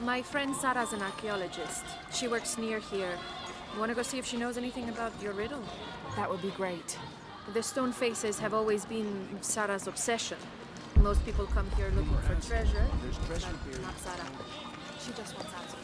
My friend Sarah's an archaeologist. She works near here. Wanna go see if she knows anything about your riddle? That would be great. The stone faces have always been Sarah's obsession. Most people come here looking for treasure. There's treasure here. Not Sarah. She just wants answers.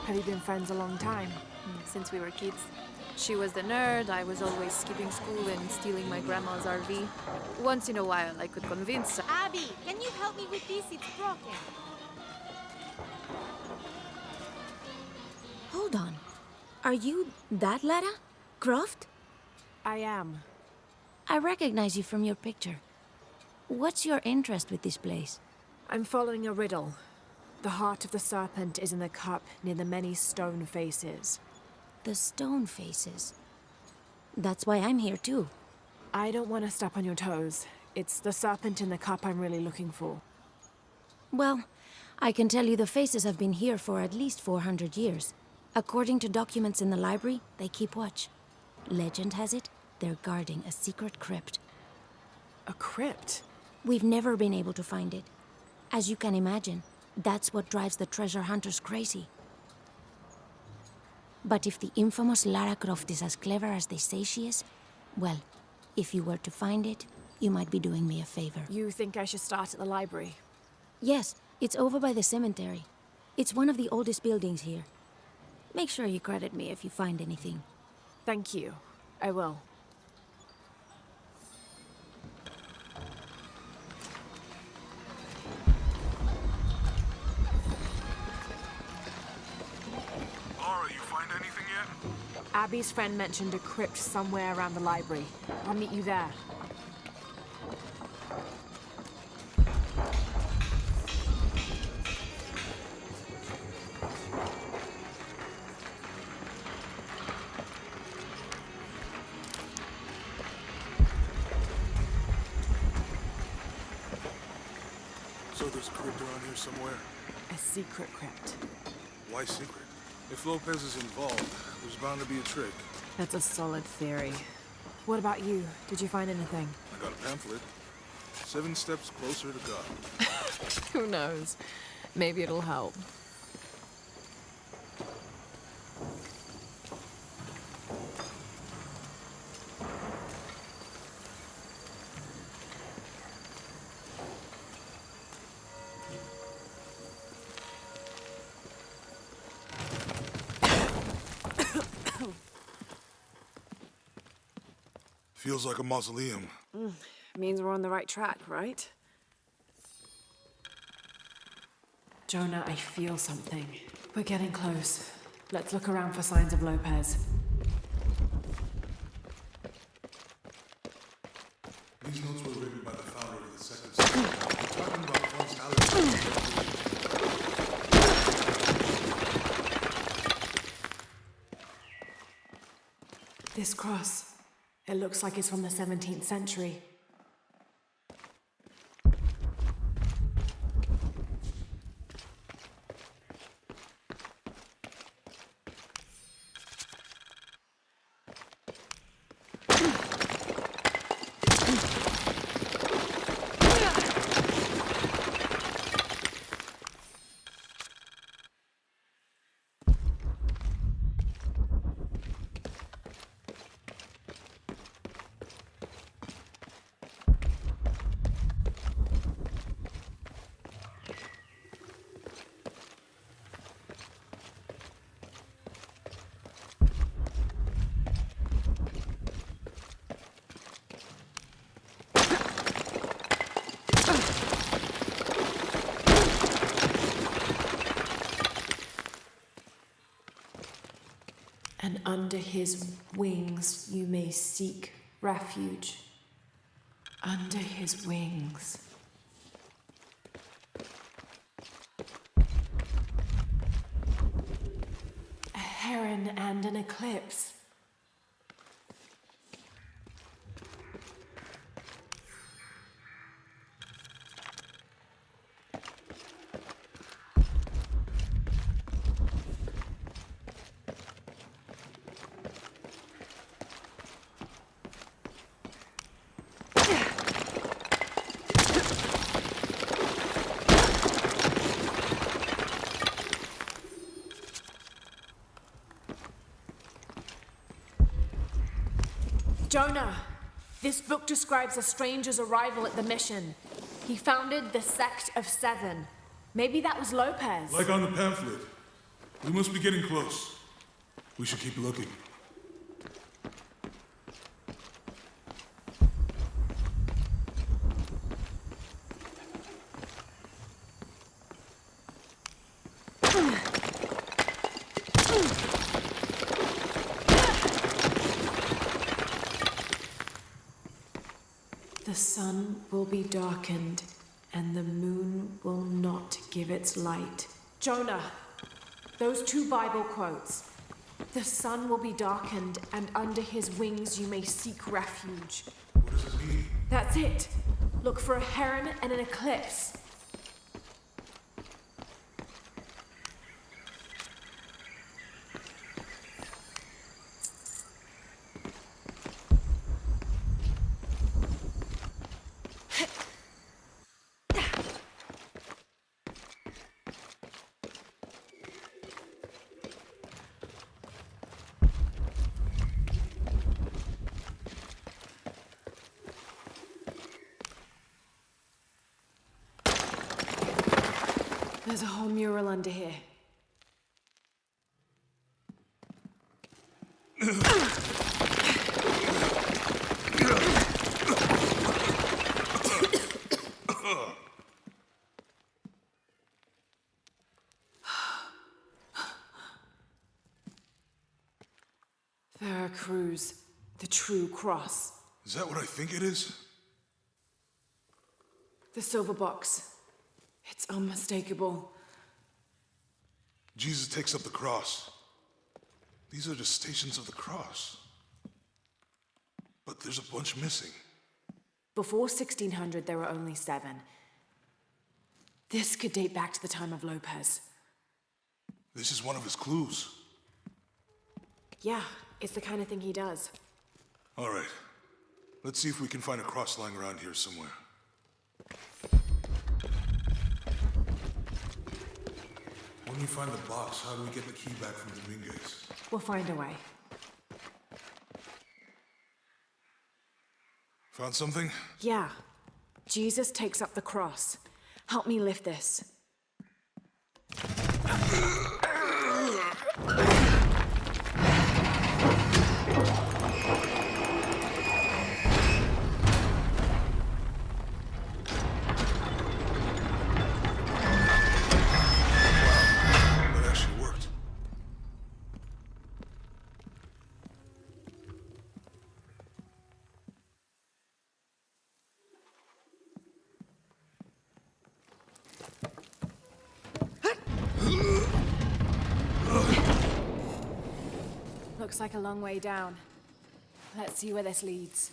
Have you been friends a long time? Since we were kids. She was the nerd, I was always skipping school and stealing my grandma's RV. Once in a while, I could convince her. Abby, can you help me with this? It's broken. Hold on. Are you that Lara? Croft? I am. I recognize you from your picture. What's your interest with this place? I'm following a riddle. The heart of the serpent is in the cup near the many stone faces. The stone faces. That's why I'm here too. I don't want to step on your toes. It's the serpent in the cup I'm really looking for. Well, I can tell you the faces have been here for at least 400 years. According to documents in the library, they keep watch. Legend has it, they're guarding a secret crypt. A crypt? We've never been able to find it. As you can imagine, that's what drives the treasure hunters crazy. But if the infamous Lara Croft is as clever as they say she is, well, if you were to find it, you might be doing me a favor. You think I should start at the library? Yes, it's over by the cemetery. It's one of the oldest buildings here. Make sure you credit me if you find anything. Thank you. I will. Lara, you find anything yet? Abby's friend mentioned a crypt somewhere around the library. I'll meet you there. So there's a crypt around here somewhere? A secret crypt. Why secret? If Lopez is involved, there's bound to be a trick. That's a solid theory. What about you? Did you find anything? I got a pamphlet. 7 steps closer to God. Who knows? Maybe it'll help. Feels like a mausoleum. Means we're on the right track, right? Jonah, I feel something. We're getting close. Let's look around for signs of Lopez. These notes were written by the founder of the second century, talking about functionality. This cross. It looks like it's from the 17th century. And under his wings you may seek refuge. Under his wings. A heron and an eclipse. Jonah, this book describes a stranger's arrival at the mission. He founded the Sect of Seven. Maybe that was Lopez. Like on the pamphlet. We must be getting close. We should keep looking. The sun will be darkened, and the moon will not give its light. Jonah, those two Bible quotes. The sun will be darkened, and under his wings you may seek refuge. What does it mean? That's it. Look for a heron and an eclipse. There's a whole mural under here. Veracruz, the true cross. Is that what I think it is? The silver box. It's unmistakable. Jesus takes up the cross. These are the stations of the cross. But there's a bunch missing. Before 1600, there were only 7. This could date back to the time of Lopez. This is one of his clues. Yeah, it's the kind of thing he does. All right. Let's see if we can find a cross lying around here somewhere. When we find the box, how do we get the key back from Dominguez? We'll find a way. Found something? Yeah. Jesus takes up the cross. Help me lift this. That actually worked. Looks like a long way down. Let's see where this leads.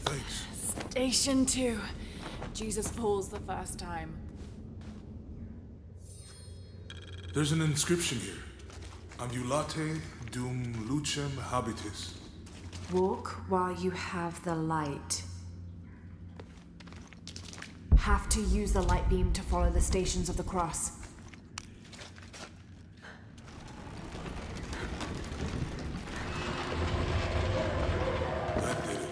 Thanks. Station 2. Jesus falls the first time. There's an inscription here. Ambulate dum lucem habitis. Walk while you have the light. Have to use the light beam to follow the stations of the cross. That did it.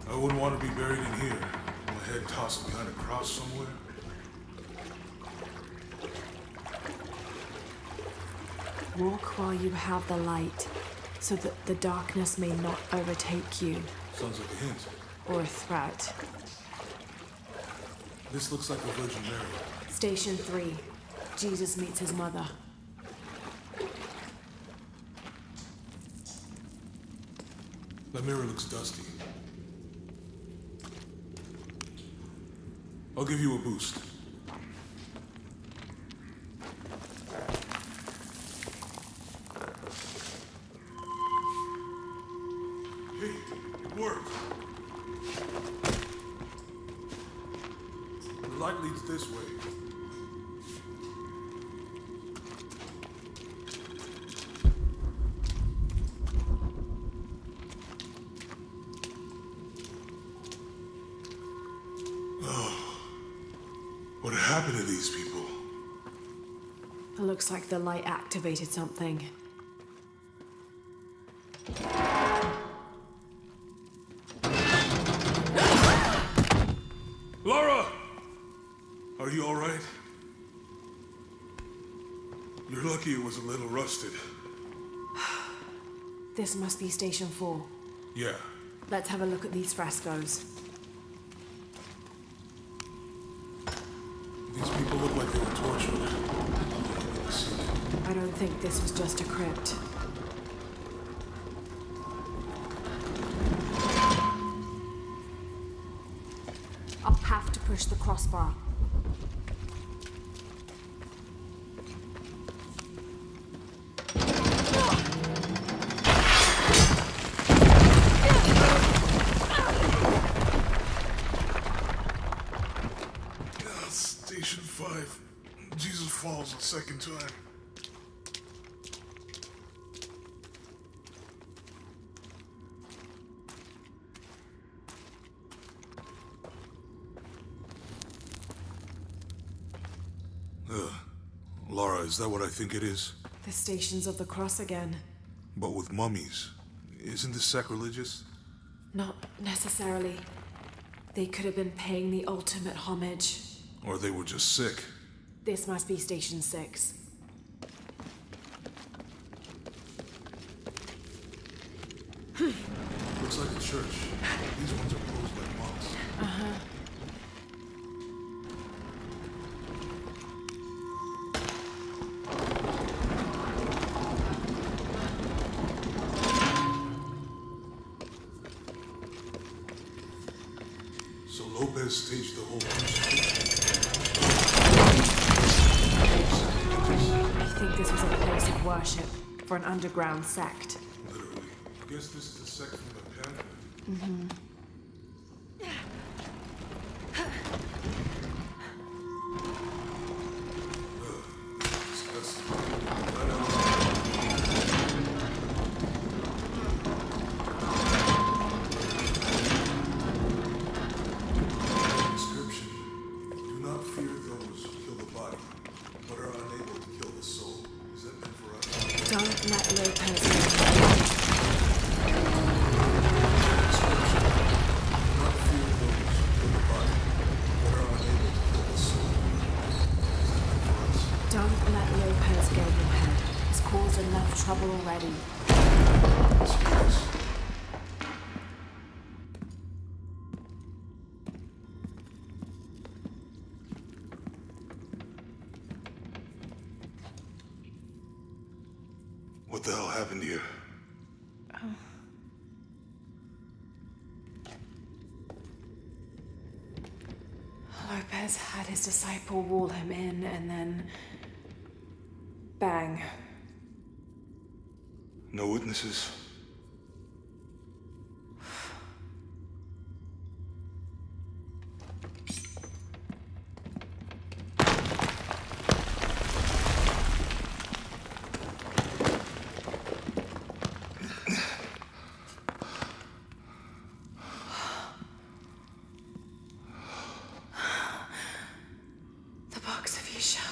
I wouldn't want to be buried in here. My head tossed behind a cross somewhere. Walk while you have the light, so that the darkness may not overtake you, Sounds like a hint. or a threat. This looks like the Virgin Mary. Station 3. Jesus meets his mother. The mirror looks dusty. I'll give you a boost. Hey, it worked. The light leads this way. What happened to these people? It looks like the light activated something. Lara! Are you alright? You're lucky it was a little rusted. This must be Station 4. Yeah. Let's have a look at these frescoes. These people look like they were tortured. Let me see. I don't think this was just a crypt. I'll have to push the crossbar. Station 5. Jesus falls a second time. Lara, is that what I think it is? The Stations of the Cross again. But with mummies. Isn't this sacrilegious? Not necessarily. They could have been paying the ultimate homage. Or they were just sick. This must be Station 6. Looks like a church. These ones are closed like monks. So Lopez staged the whole crucifixion. I think this was a place of worship for an underground sect. Literally. I guess this is a sect from the pamphlet. Disgusting. Description. Do not fear those who kill the body, but are unable to kill the soul. Is that meant for us? Don't let Lopez in. Description. Do not fear those who kill the body, but are unable to kill the soul. Is that meant for us? Don't let Lopez get in your head. He's caused enough trouble already. Serious. What the hell happened here? Lopez had his disciple wall him in, and then... bang. No witnesses? The box of Isha.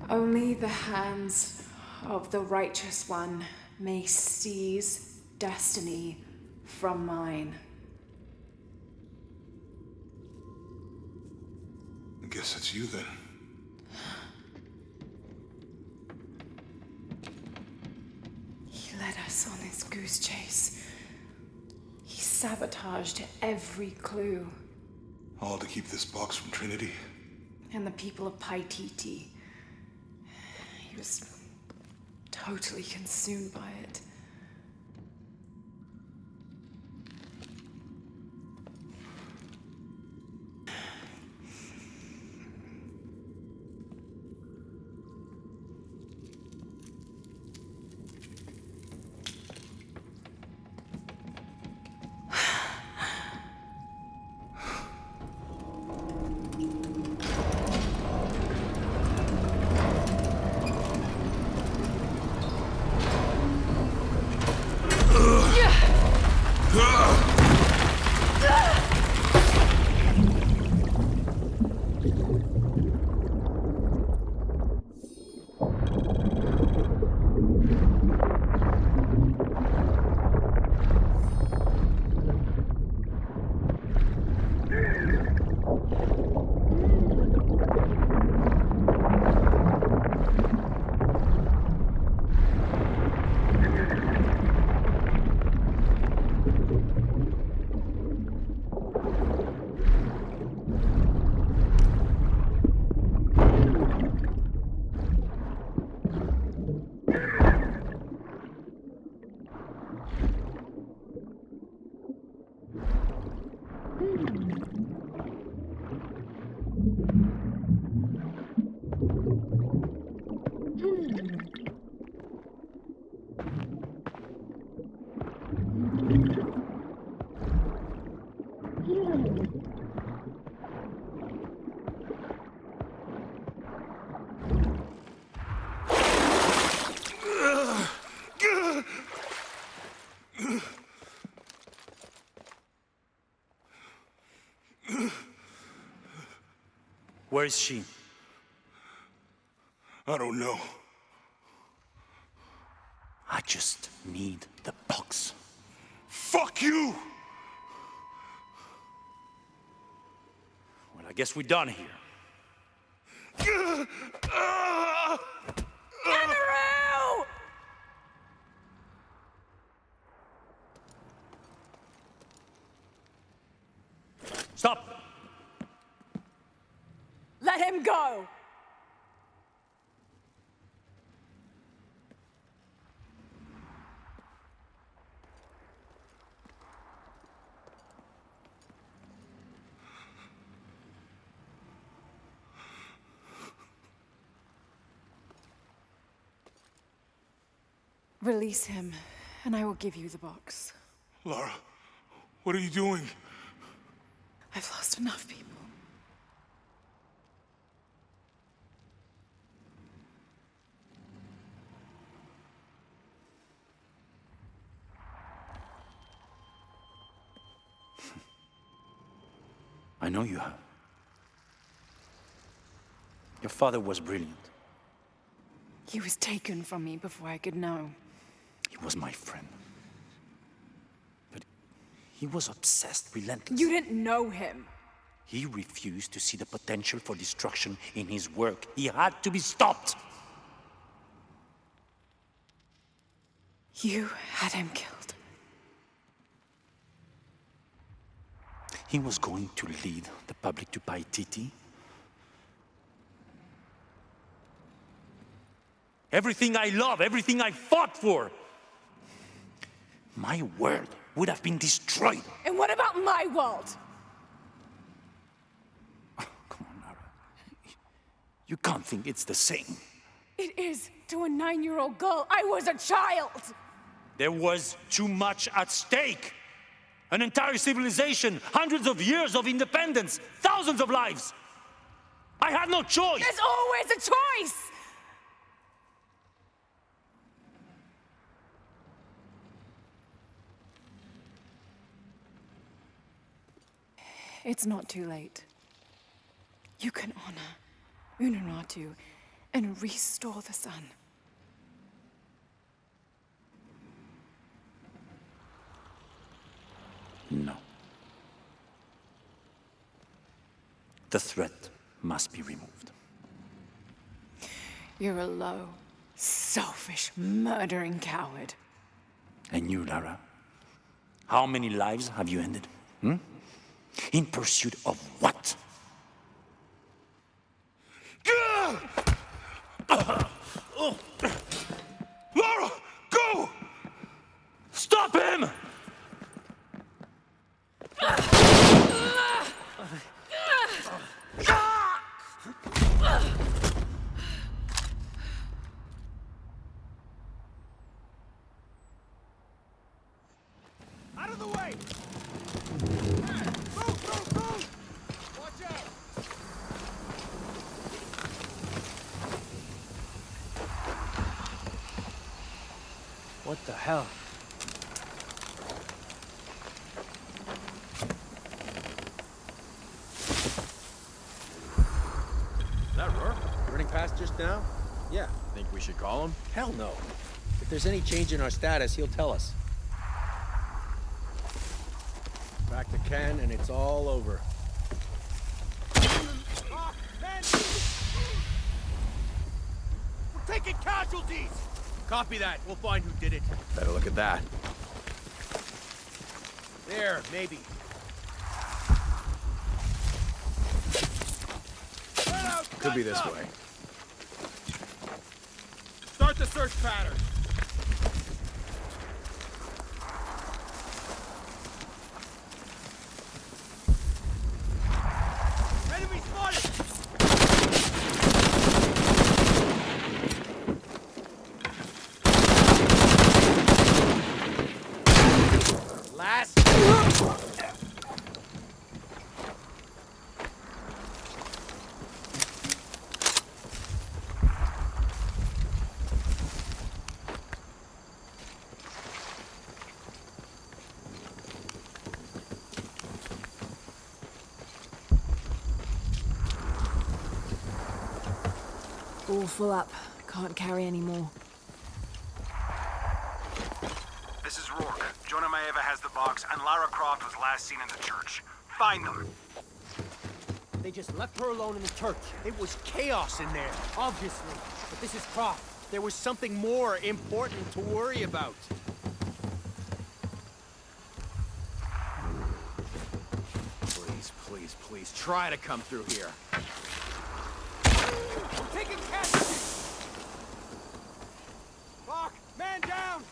Only the hands of the righteous one may seize destiny from mine. I guess it's you then. He led us on this goose chase. He sabotaged every clue. All to keep this box from Trinity? And the people of Paititi. He was totally consumed by it. Where is she? I don't know. I just need the box. Fuck you! Well, I guess we're done here. Amaru! Stop! Let him go! Release him, and I will give you the box. Lara, what are you doing? I've lost enough people. I know you have. Your father was brilliant. He was taken from me before I could know. He was my friend. But he was obsessed, relentless. You didn't know him. He refused to see the potential for destruction in his work. He had to be stopped. You had him killed. He was going to lead the public to Perdidi. Everything I love, everything I fought for. My world would have been destroyed. And what about my world? Oh, come on, Lara. You can't think it's the same. It is to a 9-year-old girl. I was a child. There was too much at stake. An entire civilization, hundreds of years of independence, thousands of lives. I had no choice. There's always a choice. It's not too late. You can honor Unuratu and restore the sun. No. The threat must be removed. You're a low, selfish, murdering coward. And you, Lara? How many lives have you ended? In pursuit of what? Lara, go! Stop him! Out of the way! Move! Watch out! What the hell? Is that Rourke? Running past just now? Yeah. Think we should call him? Hell no. If there's any change in our status, he'll tell us. Back to Ken, and it's all over. Men! We're taking casualties! Copy that. We'll find who did it. Better look at that. There, maybe. Could be this way. Start the search pattern. Enemy spotted! Last. All full up. Can't carry any more. This is Rourke. Jonah Maeva has the box, and Lara Croft was last seen in the church. Find them! They just left her alone in the church. It was chaos in there, obviously. But this is Croft. There was something more important to worry about. Please, please, please, try to come through here. We're taking casualties! Fuck! Man down!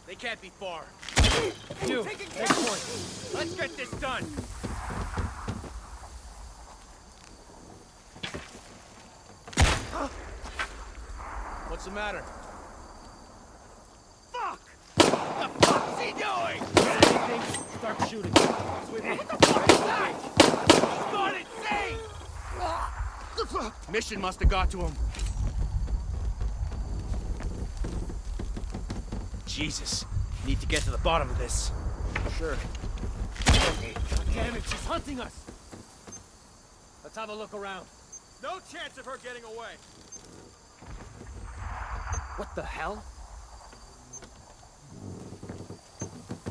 They can't be far. You, take point. Let's get this done! What's the matter? Fuck! What the fuck's he doing? Anything? Start shooting. What the fuck is that? He's gone insane! Mission must have got to him. Jesus. Need to get to the bottom of this. Sure. God damn it, she's hunting us! Let's have a look around. No chance of her getting away. What the hell?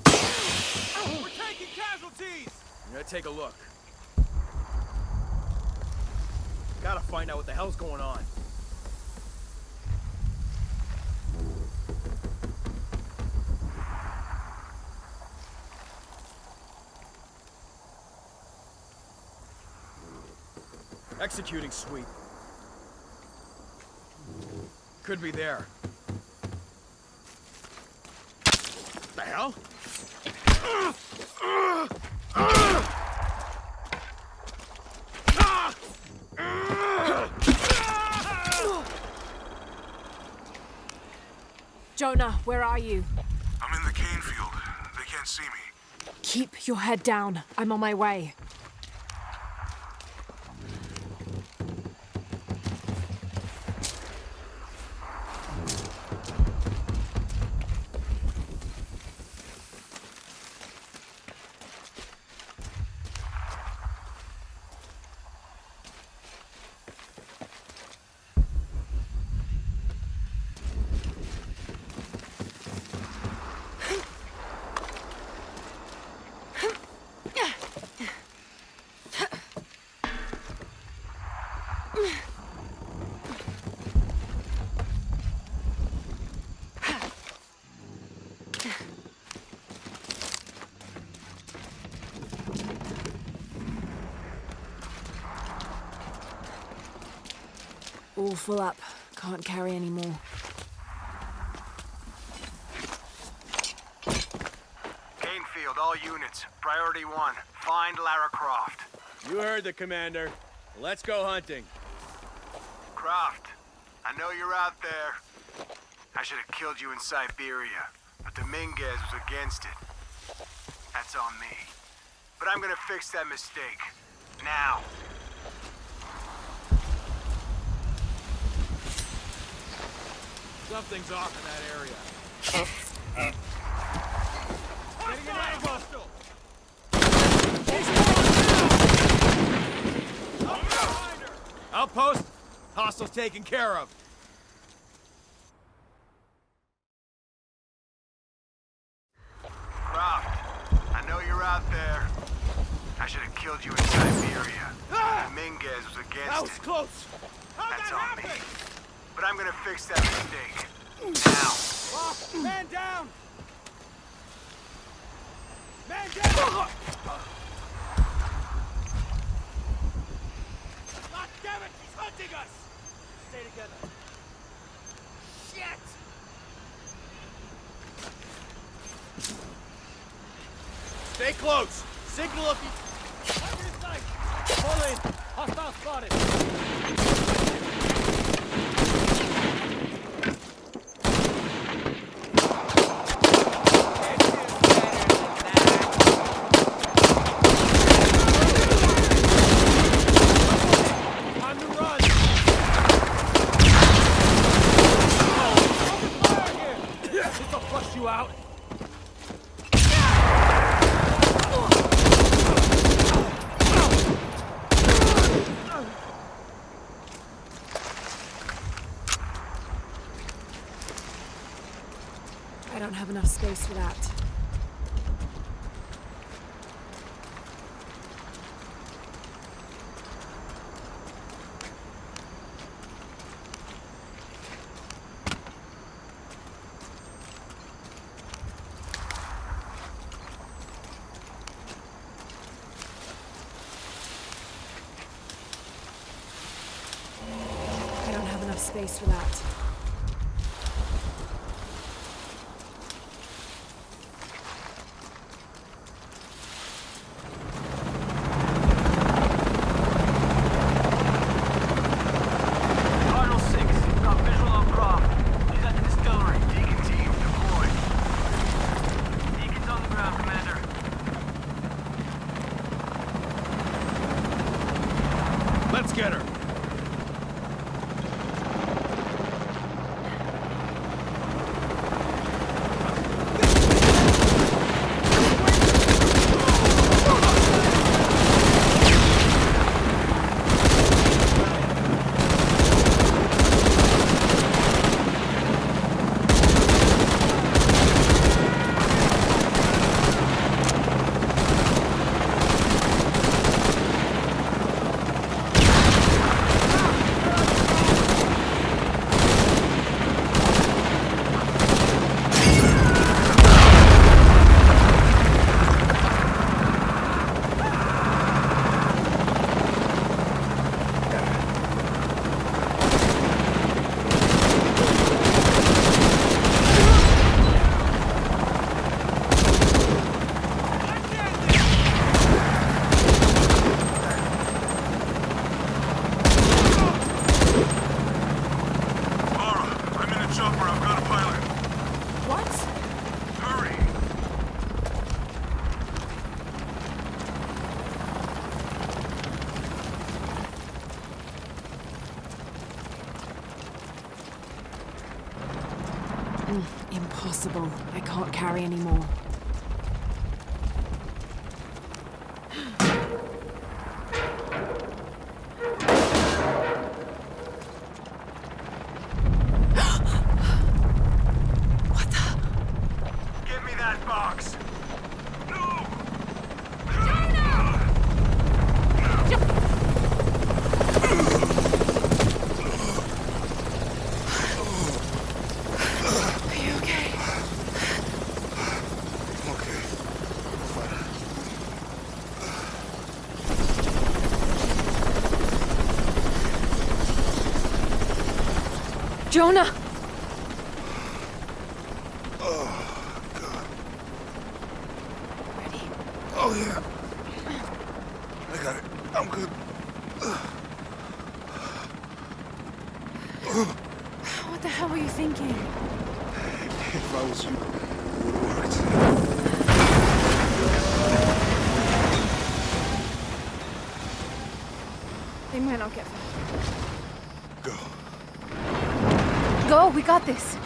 We're taking casualties! I'm gonna take a look. Gotta find out what the hell's going on. Executing suite. Could be there. The hell? Jonah, where are you? I'm in the cane field. They can't see me. Keep your head down. I'm on my way. All full up. Can't carry any more. Canefield, all units. Priority 1. Find Lara Croft. You heard the commander. Let's go hunting. Croft, I know you're out there. I should have killed you in Siberia, but Dominguez was against it. That's on me. But I'm gonna fix that mistake. Now. Something's off in that area. Getting an eye hostile! Outpost! Hostiles taken care of. Croft, I know you're out there. I should have killed you in Siberia. Dominguez was against That was it. close! How'd That's that on happen? me. But I'm gonna fix that mistake. Now. Oh, man down! Man down! God damn it! He's hunting us! Stay together. Shit! Stay close! Signal if you... Target in sight! Pull in! Hostile spotted! Time to run! Open fire here! This'll flush you out! I don't have enough space for that. I don't have enough space for that. Cardinal 6, got visual on Croft. He's at the distillery. Deacon team, deployed. Deacon's on the ground, Commander. Let's get her. Impossible. I can't carry anymore. What the? Give me that box. No! Are you okay? Okay. Fine. Jonah! Oh, God. Ready? Oh, yeah. I got it. I'm good. What the hell were you thinking? If I was you, it would have worked. They might not get far. Go. Go, we got this.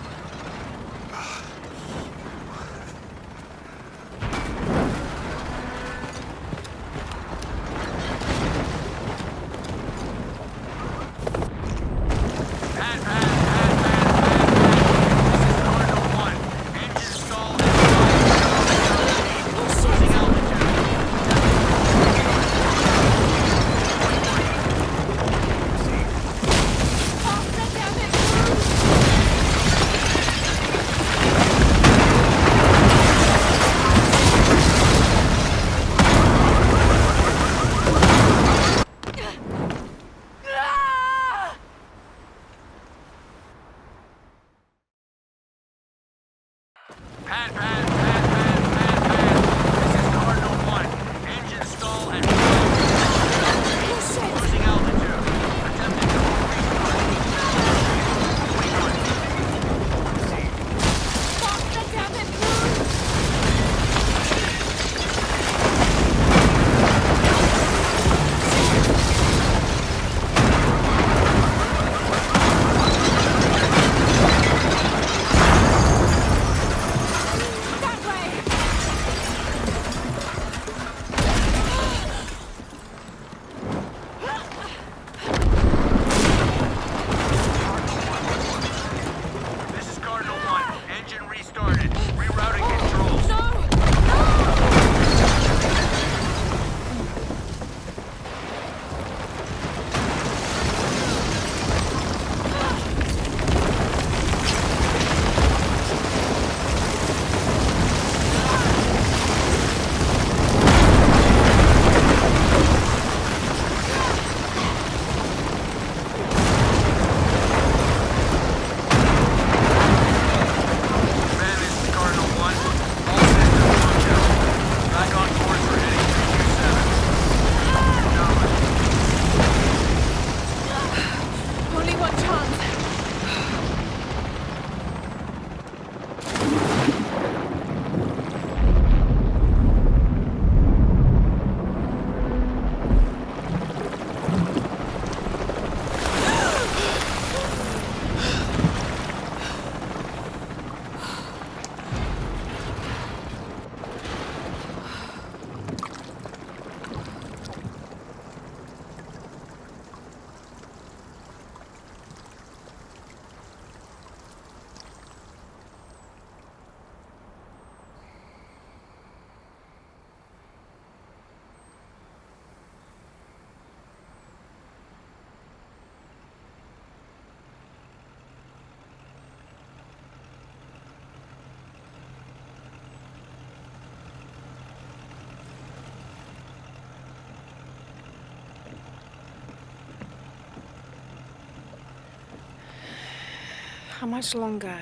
How much longer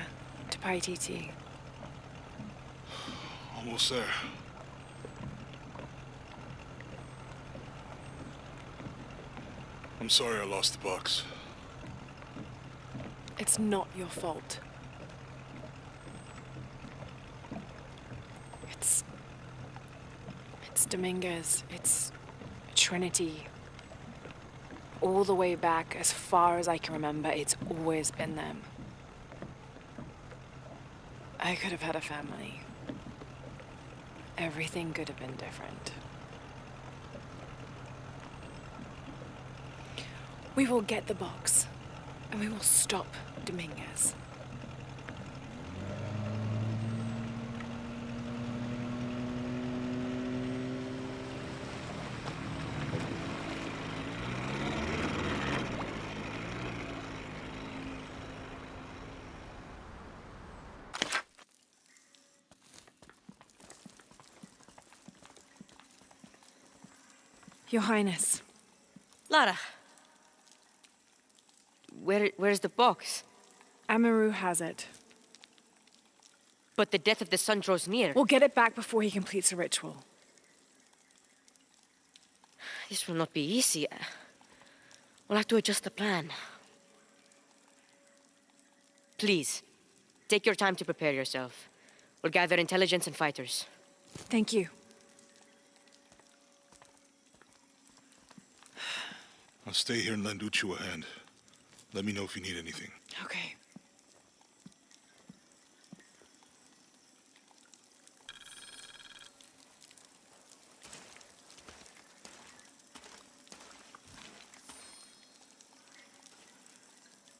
to Paititi? Almost there. I'm sorry I lost the box. It's not your fault. It's Dominguez. It's Trinity. All the way back, as far as I can remember, it's always been them. I could have had a family. Everything could have been different. We will get the box, and we will stop Dominguez. Your Highness. Lara. Where's the box? Amaru has it. But the death of the sun draws near. We'll get it back before he completes the ritual. This will not be easy. We'll have to adjust the plan. Please, take your time to prepare yourself. We'll gather intelligence and fighters. Thank you. I'll stay here and lend Uchu a hand. Let me know if you need anything. Okay.